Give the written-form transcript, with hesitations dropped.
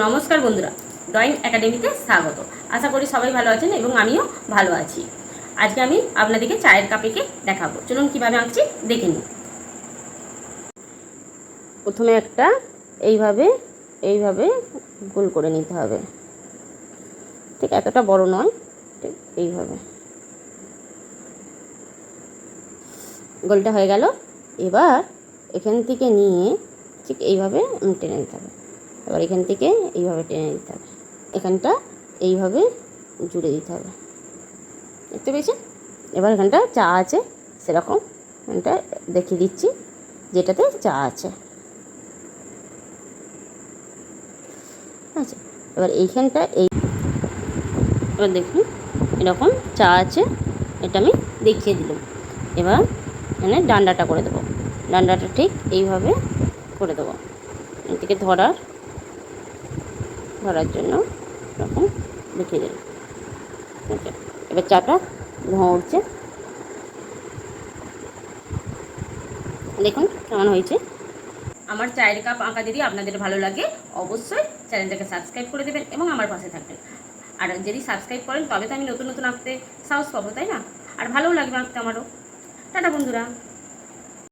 নমস্কার বন্ধুরা, ড্রয়িং একাডেমিতে স্বাগত। আশা করি সবাই ভালো আছেন এবং আমিও ভালো আছি। আজকে আমি আপনাদেরকে চায়ের কাপ এঁকে দেখাবো। চলুন কিভাবে আঁকছি দেখে নিন। প্রথমে একটা এইভাবে এইভাবে গোল করে নিতে হবে, ঠিক এতটা বড় নয়, ঠিক এইভাবে গোলটা হয়ে গেল। এবার এখান থেকে নিয়ে ঠিক এইভাবে টেনে নিতে হবে। এবার এখান থেকে এইভাবে টেনে দিতে হবে, এখানটা এইভাবে জুড়ে দিতে হবে, দেখতে পেয়েছেন? এবার এখানটা চা আছে, সেরকম এখানটা দেখিয়ে দিচ্ছি যেটাতে চা আছে। আচ্ছা, এবার এইখানটা এবার দেখুন এরকম চা আছে, এটা আমি দেখিয়ে দিলাম। এবার এখানে ডান্ডাটা করে দেবো, ডান্ডাটা ঠিক এইভাবে করে দেবো, এদিকে ধরার জন্য এরকম দেখিয়ে দিলাম। আচ্ছা, এবার চাটা ধোঁয়া উঠছে, দেখুন কেমন হয়েছে। আমার চায়ের কাপ আঁকা যদি আপনাদের ভালো লাগে অবশ্যই চ্যানেলটাকে সাবস্ক্রাইব করে দেবেন এবং আমার পাশে থাকবেন। আর যদি সাবস্ক্রাইব করেন তবে তো আমি নতুন নতুন আঁকতে সাহস পাবো, তাই না? আর ভালোও লাগবে আঁকতে আমারও। টাটা বন্ধুরা।